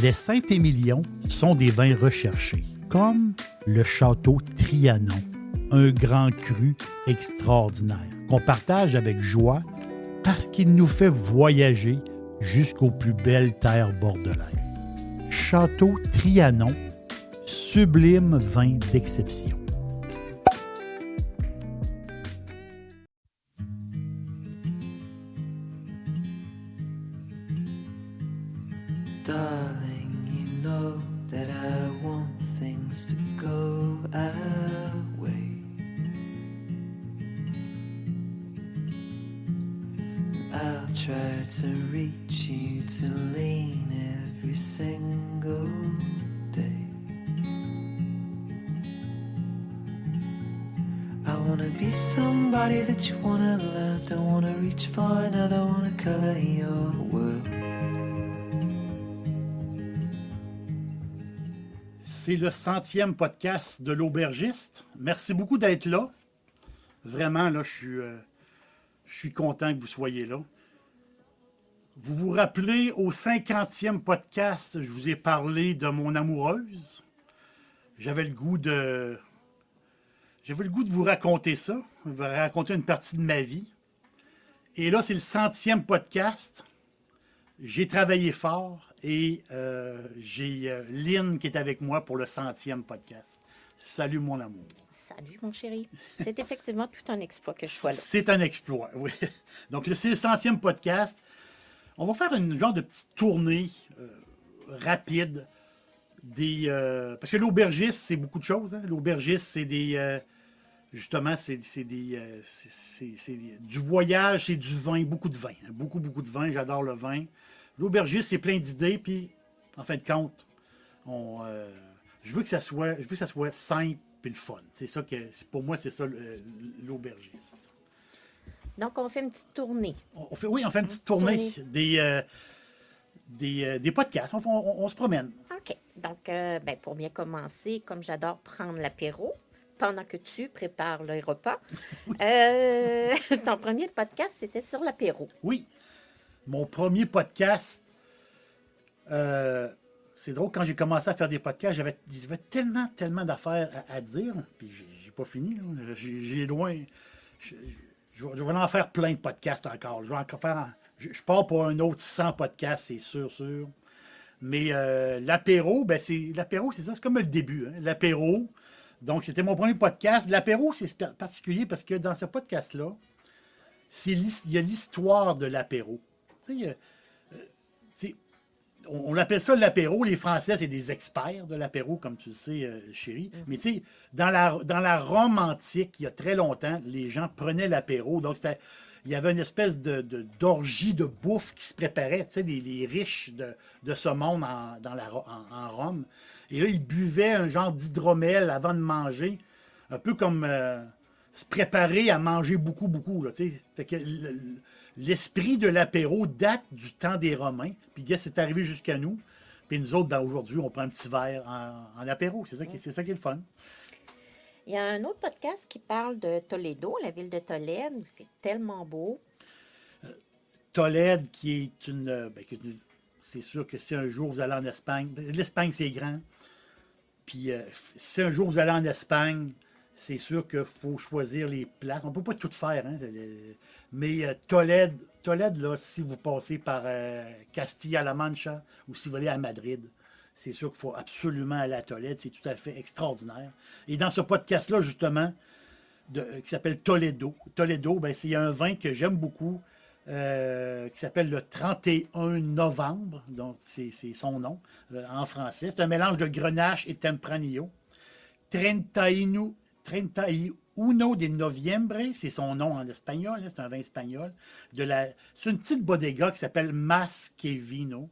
Les Saint-Émilion sont des vins recherchés, comme le Château Trianon, un grand cru extraordinaire qu'on partage avec joie parce qu'il nous fait voyager jusqu'aux plus belles terres bordelaises. Château Trianon, sublime vin d'exception. Darling, you know that I want things to go our way. I'll try to reach you to lean every single day. I wanna be somebody that you wanna love. Don't wanna reach for another, wanna color your world. C'est le 100e podcast de l'Aubergiste. Merci beaucoup d'être là. Vraiment, là, je suis content que vous soyez là. Vous vous rappelez, au 50e podcast, je vous ai parlé de mon amoureuse. J'avais le goût de vous raconter ça, de vous raconter une partie de ma vie. Et là, c'est le 100e podcast. J'ai travaillé fort et j'ai Lynn qui est avec moi pour le 100e podcast. Salut mon amour. Salut mon chéri. C'est effectivement tout un exploit que je sois là. C'est un exploit, oui. Donc, c'est le 100e podcast. On va faire une genre de petite tournée rapide parce que l'aubergiste, c'est beaucoup de choses. Hein? L'aubergiste, c'est des... justement, c'est du voyage, c'est du vin, beaucoup de vin. Hein? Beaucoup de vin. J'adore le vin. L'aubergiste, c'est plein d'idées, puis en fin de compte, je veux que ça soit simple et le fun. C'est ça pour moi, c'est ça l'aubergiste. Donc, on fait une petite tournée. On fait une petite tournée des podcasts. On se promène. OK. Donc, pour bien commencer, comme j'adore prendre l'apéro, pendant que tu prépares le repas, ton premier podcast, c'était sur l'apéro. Oui. Mon premier podcast, c'est drôle, quand j'ai commencé à faire des podcasts, j'avais tellement d'affaires à dire, puis j'ai pas fini. Là. J'ai loin... Je vais en faire plein de podcasts encore. Je pars pour un autre 100 podcasts, c'est sûr. Mais l'apéro, c'est ça, c'est comme le début. Hein? L'apéro, donc c'était mon premier podcast. L'apéro, c'est particulier parce que dans ce podcast-là, il y a l'histoire de l'apéro. On appelle ça l'apéro. Les Français, c'est des experts de l'apéro, comme tu le sais, chérie. Mais tu sais, dans la Rome antique, il y a très longtemps, les gens prenaient l'apéro. Donc, il y avait une espèce d'orgie de bouffe qui se préparait. Tu sais, les riches de ce monde en Rome. Et là, ils buvaient un genre d'hydromel avant de manger. Un peu comme se préparer à manger beaucoup. Là, tu sais. Fait que l'esprit de l'apéro date du temps des Romains. Puis, c'est arrivé jusqu'à nous. Puis nous autres, aujourd'hui, on prend un petit verre en apéro. C'est ça qui est le fun. Il y a un autre podcast qui parle de Toledo, la ville de Tolède, où c'est tellement beau. Tolède, qui est c'est sûr que si un jour vous allez en Espagne, l'Espagne, c'est grand. Puis si un jour vous allez en Espagne, c'est sûr qu'il faut choisir les places. On ne peut pas tout faire, hein? Mais Tolède, là, si vous passez par Castilla-La Mancha ou si vous allez à Madrid, c'est sûr qu'il faut absolument aller à Tolède. C'est tout à fait extraordinaire. Et dans ce podcast-là, justement, qui s'appelle Toledo, il y a un vin que j'aime beaucoup qui s'appelle le 31 novembre. Donc, c'est son nom en français. C'est un mélange de Grenache et Tempranillo. 31 de Noviembre, c'est son nom en espagnol, c'est un vin espagnol. C'est une petite bodega qui s'appelle Mas que Vino.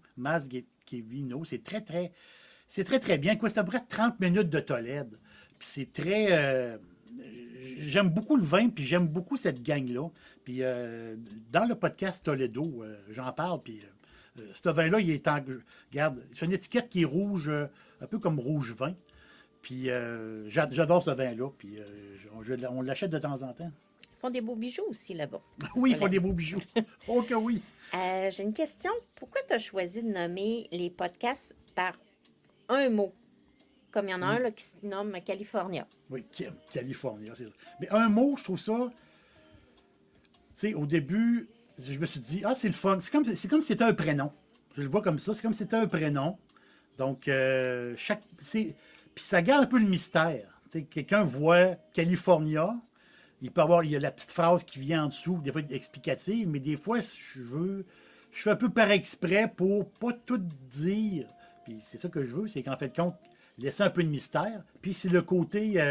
C'est très bien. C'est à peu près 30 minutes de Tolède. Puis c'est très... j'aime beaucoup le vin, puis j'aime beaucoup cette gang-là. Puis dans le podcast Toledo, j'en parle, puis ce vin-là, il est regarde, c'est une étiquette qui est rouge, un peu comme rouge vin. Puis j'adore ce vin-là, puis on l'achète de temps en temps. Ils font des beaux bijoux aussi là-bas. Oui, ils font des beaux bijoux. Oh que oui! J'ai une question. Pourquoi tu as choisi de nommer les podcasts par un mot. Comme il y en a un là, qui se nomme California. Oui, California, c'est ça. Mais un mot, je trouve ça. Tu sais, au début, je me suis dit, ah, c'est le fun. C'est comme si c'était un prénom. Je le vois comme ça. C'est comme si c'était un prénom. Donc, puis ça garde un peu le mystère. Tu sais, quelqu'un voit California. Il y a la petite phrase qui vient en dessous, des fois explicative, mais des fois, je fais un peu par exprès pour pas tout dire. Puis c'est ça que je veux, c'est qu'en fait, compte, laisser un peu de mystère. Puis c'est le côté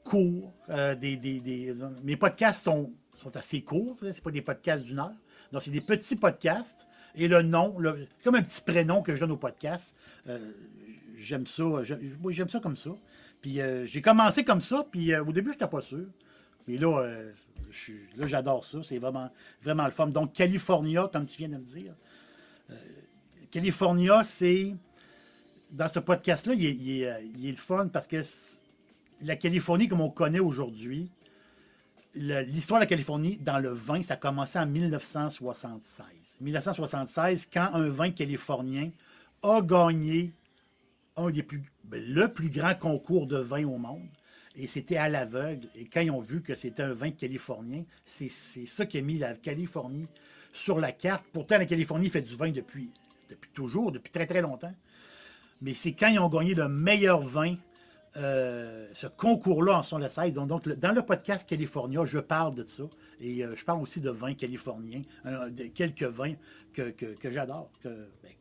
court. Mes podcasts sont assez courts, c'est pas des podcasts d'1 heure. Donc, c'est des petits podcasts. Et le nom, c'est comme un petit prénom que je donne aux podcasts. J'aime ça. Moi, j'aime ça comme ça. Puis j'ai commencé comme ça, puis au début, je n'étais pas sûr. Mais là, j'adore ça. C'est vraiment, vraiment le fun. Donc, California, comme tu viens de me dire. California, c'est... Dans ce podcast-là, il est le fun parce que la Californie, comme on connaît aujourd'hui, l'histoire de la Californie dans le vin, ça a commencé en 1976. 1976, quand un vin californien a gagné le plus grand concours de vin au monde. Et c'était à l'aveugle. Et quand ils ont vu que c'était un vin californien, c'est ça qui a mis la Californie sur la carte. Pourtant, la Californie fait du vin depuis toujours, depuis très, très longtemps. Mais c'est quand ils ont gagné le meilleur vin, ce concours-là en 1976. Donc, dans le podcast California, je parle de ça. Et je parle aussi de vins californiens, de quelques vins que j'adore,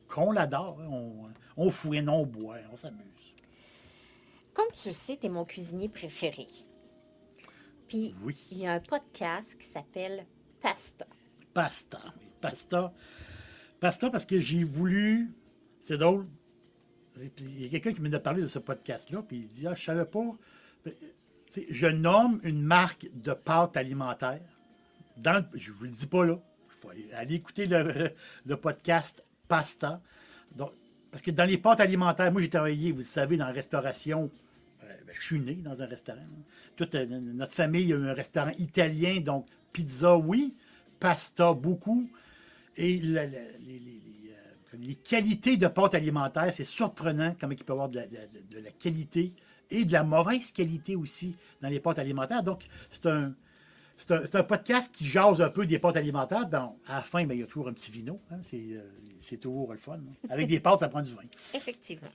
qu'on l'adore. On fouine, on boit, on s'amuse. Comme tu le sais, tu es mon cuisinier préféré. Puis, Oui. il y a un podcast qui s'appelle Pasta. Pasta parce que j'ai voulu... C'est drôle. Il y a quelqu'un qui m'a parlé de ce podcast-là, puis il dit, je savais pas... Je nomme une marque de pâtes alimentaires. Je ne vous le dis pas là. Il faut aller écouter le podcast Pasta. Donc, parce que dans les pâtes alimentaires, moi j'ai travaillé, vous le savez, dans la restauration. Je suis né dans un restaurant. Toute notre famille a eu un restaurant italien, donc pizza, oui, pasta, beaucoup. Et les qualités de pâtes alimentaires, c'est surprenant comment il peut y avoir de la qualité et de la mauvaise qualité aussi dans les pâtes alimentaires. Donc, c'est un podcast qui jase un peu des pâtes alimentaires. À la fin, il y a toujours un petit vino. Hein, c'est toujours le fun. Hein. Avec des pâtes, ça prend du vin. Effectivement.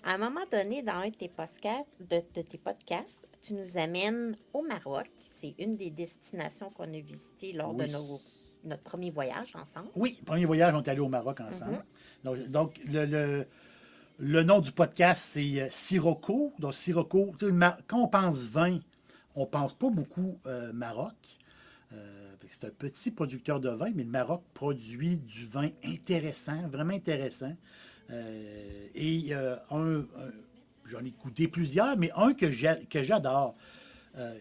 À un moment donné, dans un de tes podcasts, tu nous amènes au Maroc. C'est une des destinations qu'on a visitées lors de notre premier voyage ensemble. Oui, premier voyage, on est allé au Maroc ensemble. Donc le nom du podcast, c'est Sirocco. Donc, Sirocco, quand on pense vin, on ne pense pas beaucoup Maroc. C'est un petit producteur de vin, mais le Maroc produit du vin intéressant, vraiment intéressant. J'en ai goûté plusieurs, mais un que j'adore.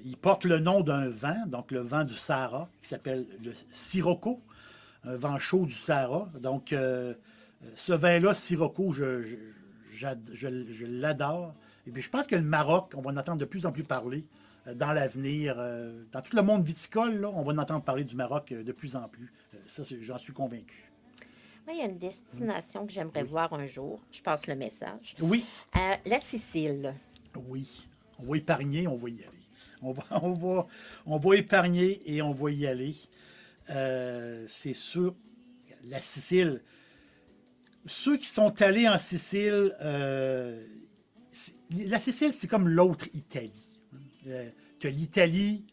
Il porte le nom d'un vin, donc le vin du Sahara, qui s'appelle le Sirocco, un vin chaud du Sahara. Donc, ce vin-là, Sirocco, je l'adore. Et puis, je pense que le Maroc, on va en entendre de plus en plus parler dans l'avenir. Dans tout le monde viticole, là, on va en entendre parler du Maroc de plus en plus. Ça, j'en suis convaincu. Moi, il y a une destination que j'aimerais voir un jour. Je passe le message. Oui. La Sicile. Oui. On va épargner, on va y aller. On va épargner et on va y aller. C'est sûr. La Sicile. Ceux qui sont allés en Sicile, la Sicile, c'est comme l'autre Italie. Que l'Italie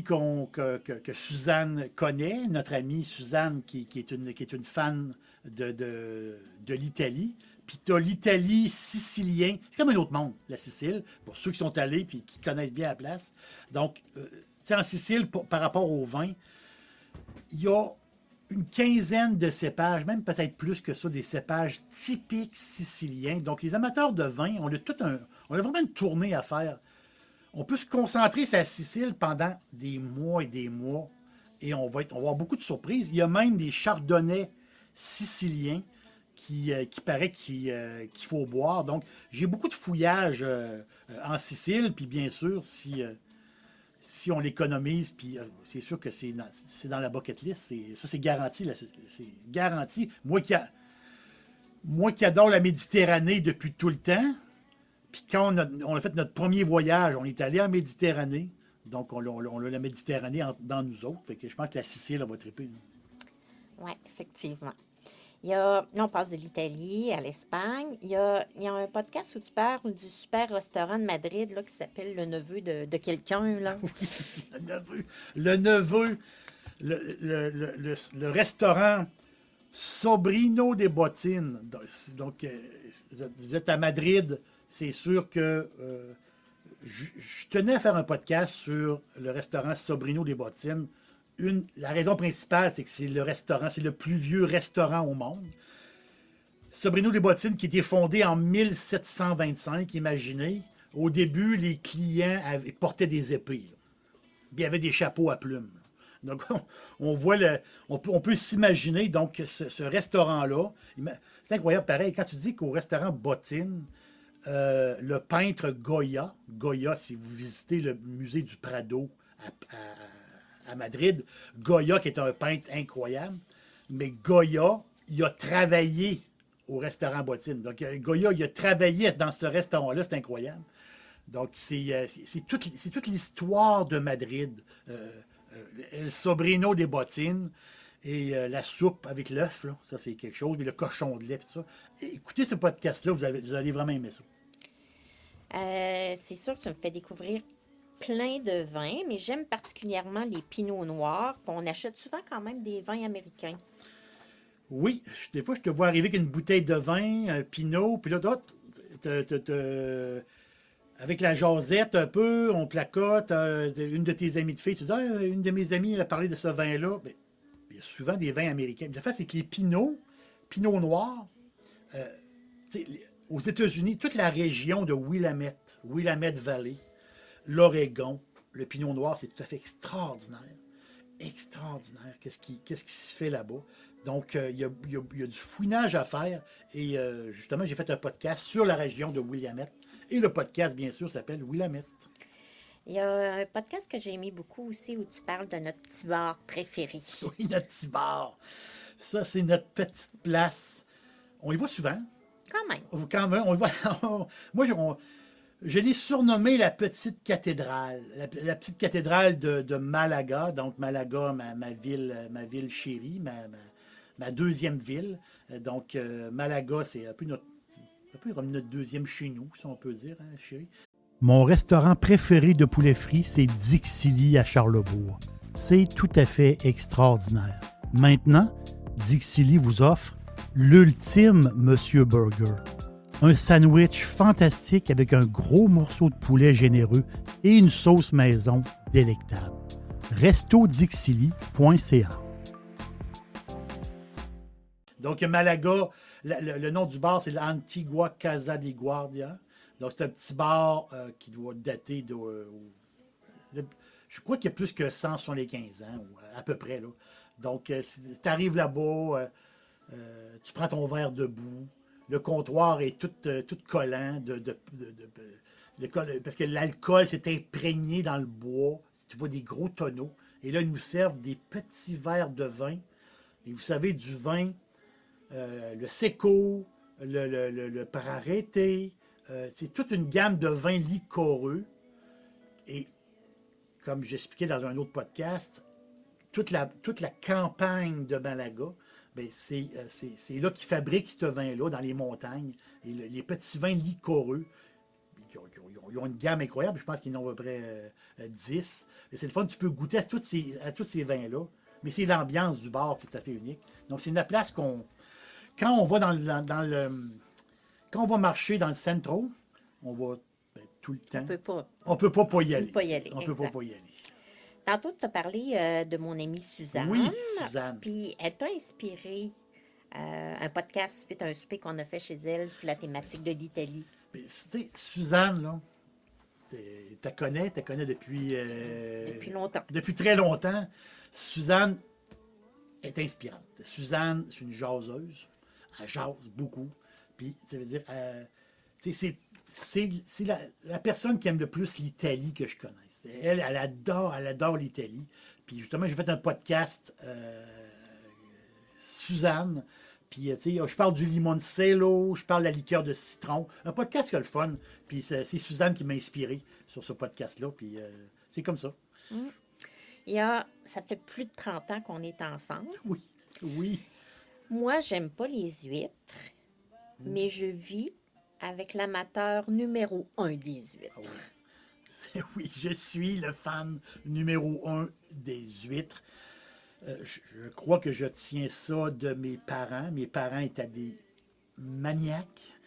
que Suzanne connaît, notre amie Suzanne, qui est une fan de l'Italie. Puis tu as l'Italie sicilien. C'est comme un autre monde, la Sicile, pour ceux qui sont allés et qui connaissent bien la place. Donc, en Sicile, par rapport au vin, il y a une quinzaine de cépages, même peut-être plus que ça, des cépages typiques siciliens. Donc, les amateurs de vin, on a vraiment une tournée à faire. On peut se concentrer sur la Sicile pendant des mois et des mois et on va avoir beaucoup de surprises. Il y a même des chardonnays siciliens qui paraît qu'il faut boire. Donc, j'ai beaucoup de fouillage en Sicile, puis bien sûr, si on l'économise, puis c'est sûr que c'est dans la bucket list, ça c'est garanti. C'est garanti. Moi moi qui adore la Méditerranée depuis tout le temps, puis quand on a fait notre premier voyage, on est allé en Méditerranée. Donc, on a la Méditerranée dans nous autres. Fait que je pense que la Sicile, elle va triper. Oui, effectivement. Là, on passe de l'Italie à l'Espagne. Il y a un podcast où tu parles du super restaurant de Madrid là, qui s'appelle Le Neveu de quelqu'un. Là. Le neveu, le restaurant Sobrino des Bottines. Donc, vous êtes à Madrid, c'est sûr que je tenais à faire un podcast sur le restaurant Sobrino des Bottines. La raison principale, c'est que c'est le plus vieux restaurant au monde. Sobrino des Bottines, qui a été fondé en 1725, imaginez. Au début, les clients portaient des épées. Là. Puis il y avait des chapeaux à plumes. Donc, on peut s'imaginer, donc, ce restaurant-là. C'est incroyable, pareil, quand tu dis qu'au restaurant Bottine, le peintre Goya, si vous visitez le musée du Prado à Madrid, Goya, qui est un peintre incroyable, mais Goya, il a travaillé au restaurant Bottine. Donc, Goya, il a travaillé dans ce restaurant-là, c'est incroyable. Donc, c'est toute l'histoire de Madrid. El Sobrino des Bottines et la soupe avec l'œuf, là, ça c'est quelque chose, et le cochon de lait, tout ça. Écoutez ce podcast-là, vous allez vraiment aimer ça. C'est sûr que tu me fais découvrir plein de vins, mais j'aime particulièrement les pinots noirs. On achète souvent quand même des vins américains. Oui, des fois, je te vois arriver avec une bouteille de vin, un pinot, puis là, avec la jasette un peu, on placote, une de tes amies de filles, tu dis, une de mes amies a parlé de ce vin-là. Bien, il y a souvent des vins américains. Le fait, c'est que les pinots noirs, aux États-Unis, toute la région de Willamette Valley, l'Oregon, le pinot noir, c'est tout à fait extraordinaire. Extraordinaire. Qu'est-ce qui se fait là-bas? Donc, il y a du fouinage à faire. Et justement, j'ai fait un podcast sur la région de Willamette. Et le podcast, bien sûr, s'appelle Willamette. Il y a un podcast que j'ai aimé beaucoup aussi où tu parles de notre petit bar préféré. Oui, notre petit bar. Ça, c'est notre petite place. On y va souvent. Quand même. Quand même, on y va. Moi, je l'ai surnommé la petite cathédrale. La petite cathédrale de Malaga. Donc, Malaga, ma ville chérie, ma deuxième ville. Donc, Malaga, c'est un peu comme notre deuxième chez nous, si on peut dire, hein, chérie. Mon restaurant préféré de poulet frit, c'est Dixili à Charlebourg. C'est tout à fait extraordinaire. Maintenant, Dixili vous offre l'ultime Monsieur Burger. Un sandwich fantastique avec un gros morceau de poulet généreux et une sauce maison délectable. restodixili.ca. Donc, Malaga, le nom du bar, c'est l'Antigua Casa de Guardia. Donc, c'est un petit bar qui doit dater de... je crois qu'il y a plus que 175 ans, ou à peu près. Là. Donc, tu arrives là-bas, tu prends ton verre debout. Le comptoir est tout collant parce que l'alcool s'est imprégné dans le bois. Tu vois des gros tonneaux. Et là, ils nous servent des petits verres de vin. Et vous savez, du vin... le Seco, le Pararete, c'est toute une gamme de vins liquoreux. Et comme j'expliquais dans un autre podcast, toute la campagne de Malaga, ben c'est là qu'ils fabriquent ce vin-là, dans les montagnes. Et les petits vins liquoreux, ils ont une gamme incroyable. Je pense qu'ils en ont à peu près 10. Et c'est le fun, tu peux goûter à tous ces vins-là. Mais c'est l'ambiance du bar qui est tout à fait unique. Donc, c'est une place qu'on... Quand on va quand on va marcher dans le centro, on va tout le temps. On peut pas y aller. On peut pas y aller. Tantôt, tu as parlé de mon amie Suzanne. Oui, Suzanne. Puis, elle t'a inspiré un podcast suite à un souper qu'on a fait chez elle sur la thématique de l'Italie. Suzanne, là, tu connais depuis... depuis longtemps. Depuis très longtemps. Suzanne est inspirante. Suzanne, c'est une jaseuse. Elle jase beaucoup. Puis, ça veut dire... c'est la personne qui aime le plus l'Italie que je connaisse. Elle adore l'Italie. Puis justement, j'ai fait un podcast, Suzanne, Puis, tu sais, je parle du limoncello, je parle de la liqueur de citron. Un podcast qui a le fun. Puis, c'est Suzanne qui m'a inspiré sur ce podcast-là. Puis, c'est comme ça. Ça fait plus de 30 ans qu'on est ensemble. Oui, oui. Moi, j'aime pas les huîtres, mais je vis avec l'amateur numéro 1 des huîtres. Ah oui. Oui, je suis le fan numéro 1 des huîtres. Je crois que je tiens ça de mes parents. Mes parents étaient des maniaques.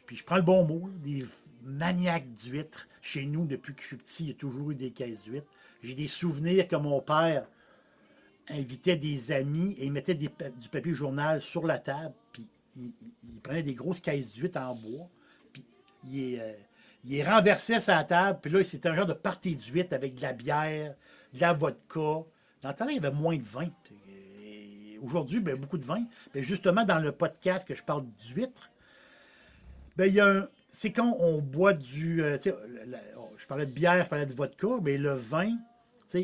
Puis je prends le bon mot, des maniaques d'huîtres. Chez nous, depuis que je suis petit, il y a toujours eu des caisses d'huîtres. J'ai des souvenirs que mon père invitait des amis et il mettait du papier journal sur la table. Puis il prenait des grosses caisses d'huîtres en bois. Puis il les renversait sur la table. Puis là, c'était un genre de party d'huîtres avec de la bière, de la vodka. Dans le temps, il y avait moins de vin. Aujourd'hui, ben, beaucoup de vin. Mais justement, dans le podcast que je parle d'huîtres, ben, il y a c'est quand on boit je parlais de bière, je parlais de vodka, mais le vin,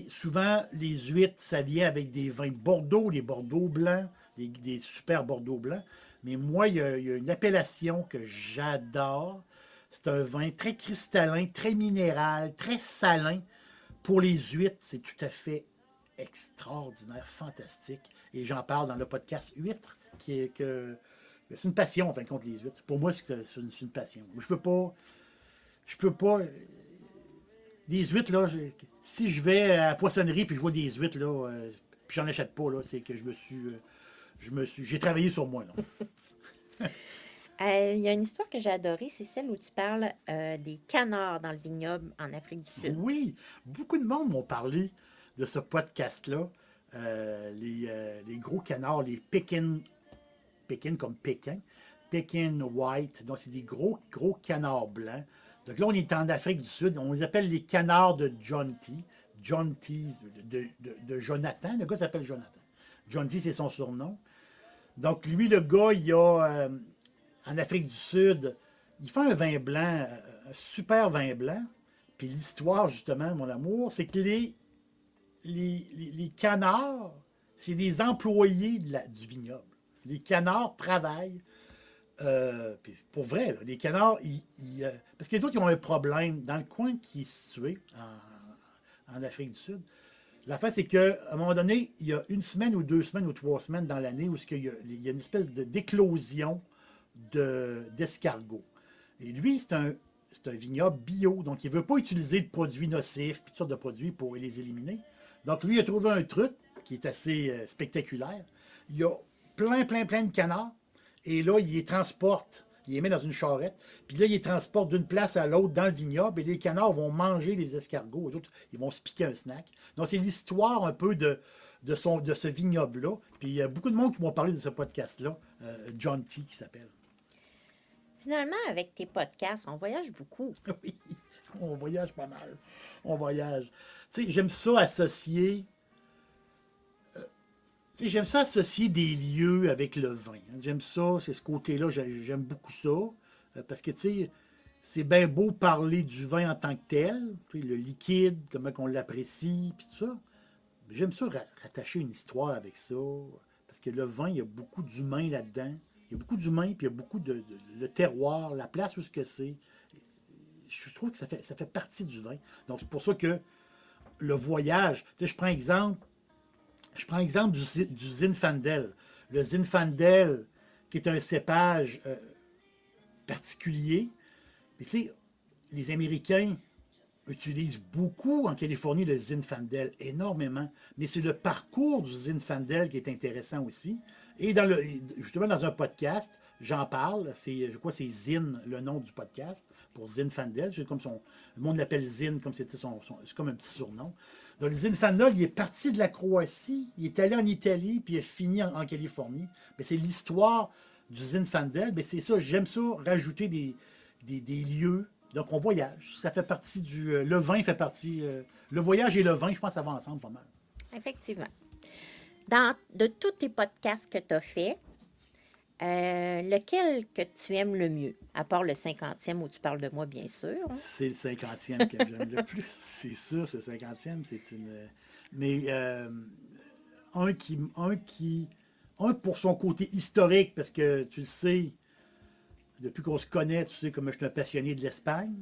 souvent, les huîtres, ça vient avec des vins de Bordeaux, des Bordeaux blancs, des super Bordeaux blancs. Mais moi, il y a une appellation que j'adore. C'est un vin très cristallin, très minéral, très salin. Pour les huîtres, c'est tout à fait extraordinaire, fantastique. Et j'en parle dans le podcast Huîtres, c'est une passion, en fin de compte, les huîtres. Pour moi, c'est une passion. Je peux pas. Des huîtres, là, si je vais à la poissonnerie puis je vois des huîtres, là, puis j'en achète pas, là, c'est que j'ai travaillé sur moi, là. Il y a une histoire que j'ai adorée, c'est celle où tu parles des canards dans le vignoble en Afrique du Sud. Oui, beaucoup de monde m'ont parlé de ce podcast-là. Les gros canards, les Pekin comme Pékin, Pekin White, donc c'est des gros canards blancs. Donc là, on est en Afrique du Sud, on les appelle les canards de John T. John T de Jonathan, le gars s'appelle Jonathan. John T, c'est son surnom. Donc lui, le gars, il a, en Afrique du Sud, il fait un vin blanc, un super vin blanc. Puis l'histoire, justement, mon amour, c'est que les canards, c'est des employés du vignoble. Les canards travaillent. Puis pour vrai, là, les canards, parce que les autres, ils ont un problème. Dans le coin qui est situé en Afrique du Sud, l'affaire, c'est qu'à un moment donné, il y a une semaine ou 2 semaines ou 3 semaines dans l'année où il y a une espèce d'éclosion d'escargots. Et lui, c'est un vignoble bio, donc il ne veut pas utiliser de produits nocifs, puis toutes sortes de produits pour les éliminer. Donc lui, il a trouvé un truc qui est assez spectaculaire. Il y a plein de canards, et là, il les transporte, il les met dans une charrette, puis là, il les transporte d'une place à l'autre dans le vignoble, et les canards vont manger les escargots, les autres, ils vont se piquer un snack. Donc c'est l'histoire un peu de ce vignoble-là. Puis il y a beaucoup de monde qui m'ont parlé de ce podcast-là, John T. qui s'appelle. Finalement, avec tes podcasts, on voyage beaucoup. Oui, on voyage pas mal. On voyage. Tu sais, j'aime ça associer. J'aime ça associer des lieux avec le vin. J'aime ça, c'est ce côté-là, j'aime beaucoup ça. Parce que, tu sais, c'est bien beau parler du vin en tant que tel, le liquide, comment on l'apprécie, puis tout ça. Mais j'aime ça rattacher une histoire avec ça. Parce que le vin, il y a beaucoup d'humain là-dedans. Il y a beaucoup d'humains, puis il y a beaucoup de le terroir, la place où ce que c'est. Je trouve que ça fait partie du vin. Donc, c'est pour ça que le voyage, tu sais, je prends exemple du Zinfandel. Le Zinfandel, qui est un cépage particulier. Mais tu sais, les Américains utilisent beaucoup en Californie le Zinfandel, énormément. Mais c'est le parcours du Zinfandel qui est intéressant aussi. Et justement, dans un podcast, j'en parle. Je crois que c'est Zin, le nom du podcast, pour Zinfandel. C'est comme le monde l'appelle Zin, comme c'était c'est comme un petit surnom. Donc, le Zinfandel, il est parti de la Croatie, il est allé en Italie, puis il est fini en Californie. Mais c'est l'histoire du Zinfandel. Mais c'est ça, j'aime ça, rajouter des lieux. Donc, on voyage. Ça fait partie le vin fait partie. Le voyage et le vin, je pense, ça va ensemble pas mal. Effectivement. De tous tes podcasts que tu as faits, lequel que tu aimes le mieux, à part le 50e où tu parles de moi, bien sûr. Hein? C'est le 50e que j'aime le plus. C'est sûr, ce 50e, c'est une... Mais un qui Un, pour son côté historique, parce que tu le sais, depuis qu'on se connaît, tu sais comme je suis un passionné de l'Espagne.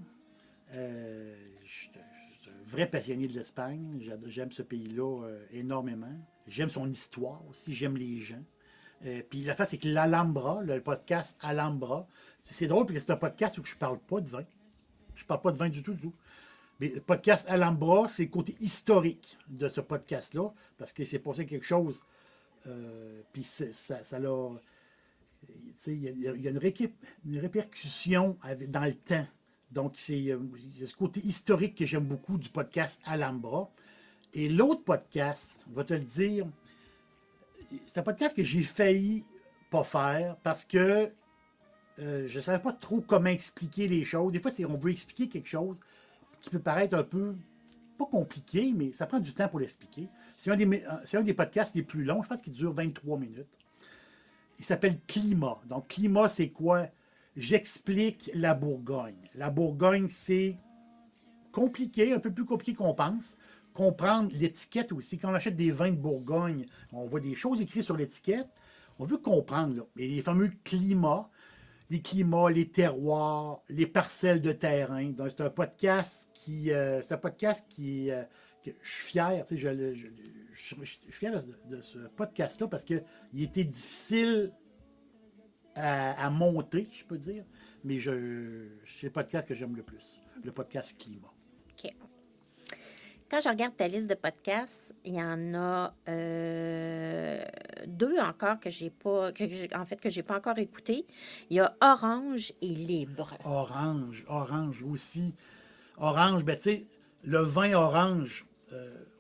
Je suis un vrai passionné de l'Espagne. J'aime ce pays-là énormément. J'aime son histoire aussi, j'aime les gens. Puis la face, c'est que l'Alhambra, le podcast Alhambra, c'est drôle parce que c'est un podcast où je ne parle pas de vin. Je ne parle pas de vin du tout, du tout. Mais le podcast Alhambra, c'est le côté historique de ce podcast-là, parce qu'il s'est passé quelque chose. Puis ça l'a. Il y a une répercussion dans le temps. Donc, il y a ce côté historique que j'aime beaucoup du podcast Alhambra. Et l'autre podcast, on va te le dire, c'est un podcast que j'ai failli pas faire parce que je ne savais pas trop comment expliquer les choses. Des fois, on veut expliquer quelque chose qui peut paraître un peu, pas compliqué, mais ça prend du temps pour l'expliquer. C'est un des podcasts les plus longs, je pense qu'il dure 23 minutes. Il s'appelle Climat. Donc, Climat, c'est quoi? J'explique la Bourgogne. La Bourgogne, c'est compliqué, un peu plus compliqué qu'on pense. Comprendre l'étiquette aussi. Quand on achète des vins de Bourgogne, on voit des choses écrites sur l'étiquette. On veut comprendre. Là. Et les fameux climats, les terroirs, les parcelles de terrain. Donc, c'est un podcast qui que je suis fier. Tu sais, je suis fier de ce podcast-là parce qu'il était difficile à monter, je peux dire. Mais c'est le podcast que j'aime le plus. Le podcast Climat. OK. Quand je regarde ta liste de podcasts, il y en a deux encore que j'ai pas encore écouté. Il y a Orange et Libre. Orange aussi. Orange, ben tu sais, le vin orange,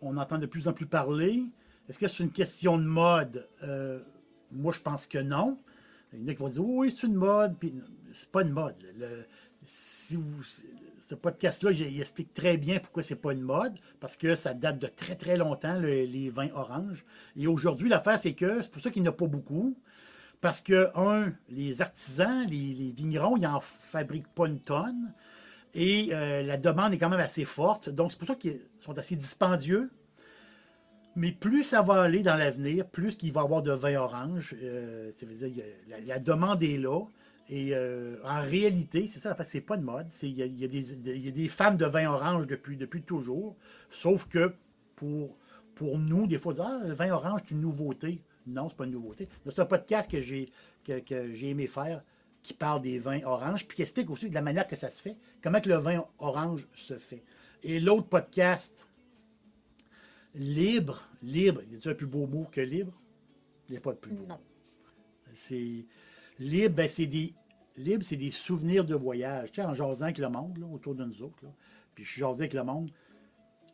on entend de plus en plus parler. Est-ce que c'est une question de mode? Moi, je pense que non. Il y en a qui vont dire, oui, c'est une mode. Puis, c'est pas une mode. Ce podcast-là, il explique très bien pourquoi c'est pas une mode, parce que ça date de très, très longtemps, les vins oranges. Et aujourd'hui, l'affaire, c'est pour ça qu'il n'y en a pas beaucoup, parce que, les artisans, les vignerons, ils n'en fabriquent pas une tonne, et la demande est quand même assez forte. Donc, c'est pour ça qu'ils sont assez dispendieux. Mais plus ça va aller dans l'avenir, plus qu'il va y avoir de vin orange. Ça veut dire, la demande est là. Et en réalité, c'est ça, c'est pas de mode. Il y a des fans de vin orange depuis toujours. Sauf que pour nous, des fois, le vin orange, c'est une nouveauté. Non, c'est pas une nouveauté. C'est un podcast que j'ai aimé faire qui parle des vins oranges, puis qui explique aussi de la manière que ça se fait, comment que le vin orange se fait. Et l'autre podcast, Libre, y a-t-il un plus beau mot que libre? Il n'y a pas de plus beau. Non. C'est libre, ben c'est des souvenirs de voyage. Tu sais, en jasant avec le monde, là, autour de nous autres, là, puis je jasais avec le monde,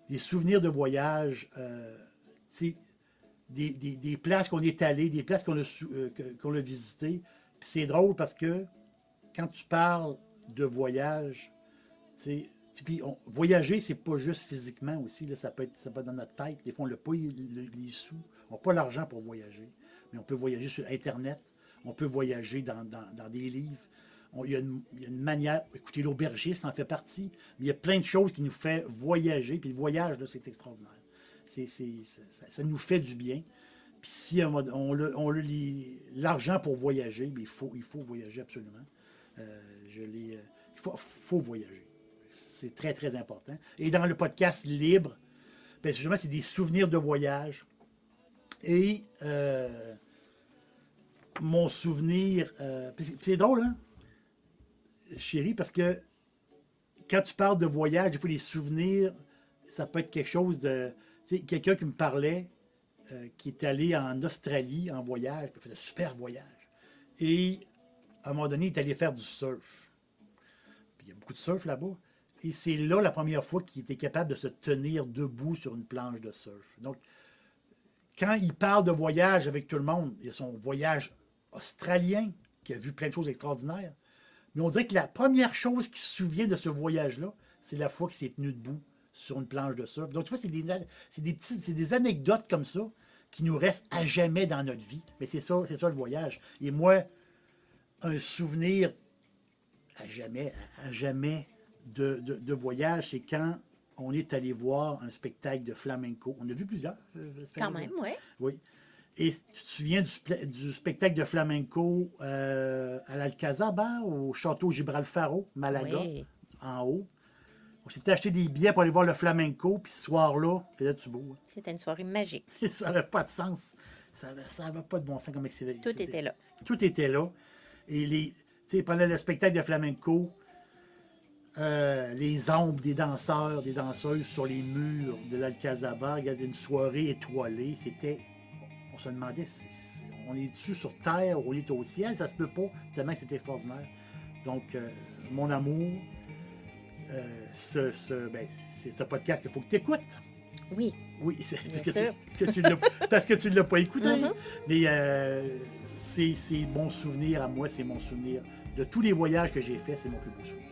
des souvenirs de voyage, tu sais, des places qu'on est allé, des places qu'on a visitées. Puis c'est drôle parce que quand tu parles de voyage, tu sais, puis voyager, c'est pas juste physiquement aussi, là, ça peut être dans notre tête. Des fois, on n'a pas les sous, on n'a pas l'argent pour voyager, mais on peut voyager sur Internet, on peut voyager dans des livres. Il y a une manière, écoutez, l'aubergiste en fait partie, mais il y a plein de choses qui nous font voyager, puis le voyage, là, c'est extraordinaire. Ça nous fait du bien. Puis si on a l'argent pour voyager, mais il faut voyager absolument. Il faut voyager. C'est très, très important. Et dans le podcast Libre, ben justement, c'est des souvenirs de voyage. Et mon souvenir... c'est drôle, hein, chérie, parce que quand tu parles de voyage, des fois, les souvenirs, ça peut être quelque chose de... Tu sais, quelqu'un qui me parlait, qui est allé en Australie en voyage, il a fait un super voyage. Et à un moment donné, il est allé faire du surf. Puis il y a beaucoup de surf là-bas. Et c'est là la première fois qu'il était capable de se tenir debout sur une planche de surf. Donc, quand il parle de voyage avec tout le monde, il y a son voyage australien, qui a vu plein de choses extraordinaires. Mais on dirait que la première chose qu'il se souvient de ce voyage-là, c'est la fois qu'il s'est tenu debout sur une planche de surf. Donc, tu vois, c'est des anecdotes comme ça qui nous restent à jamais dans notre vie. Mais c'est ça le voyage. Et moi, un souvenir à jamais de voyage, c'est quand on est allé voir un spectacle de flamenco. On a vu plusieurs spectacles. Quand même, oui. Oui. Et tu te souviens du spectacle de flamenco à l'Alcazaba, au château Gibralfaro, Malaga, Oui. en haut. On s'était acheté des billets pour aller voir le flamenco, puis ce soir-là, faisait-tu beau? C'était une soirée magique. Ça n'avait pas de sens. Ça n'avait pas de bon sens comme excellent. Tout était là. Tout était là. Et pendant le spectacle de flamenco, les ombres des danseurs, des danseuses sur les murs de l'Alcazaba, il y avait une soirée étoilée. On se demandait si on est dessus sur Terre ou on est au ciel. Ça se peut pas, tellement que c'est extraordinaire. Donc, mon amour, c'est ce podcast qu'il faut que tu écoutes. Oui. Oui, Bien sûr. parce que tu ne l'as pas écouté. Mm-hmm. Mais c'est mon souvenir à moi, c'est mon souvenir de tous les voyages que j'ai faits, c'est mon plus beau souvenir.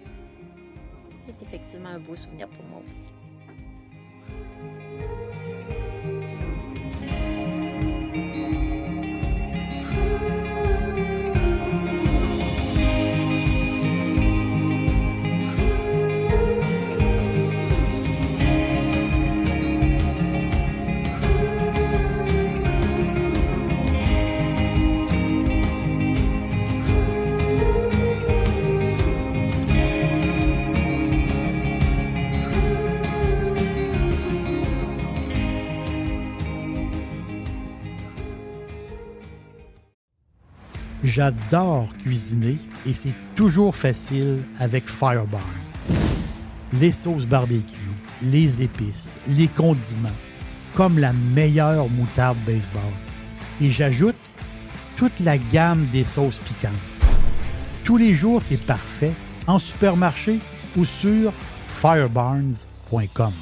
C'est effectivement un beau souvenir pour moi aussi. J'adore cuisiner et c'est toujours facile avec Fireburn. Les sauces barbecue, les épices, les condiments, comme la meilleure moutarde baseball. Et j'ajoute toute la gamme des sauces piquantes. Tous les jours, c'est parfait en supermarché ou sur firebarns.com.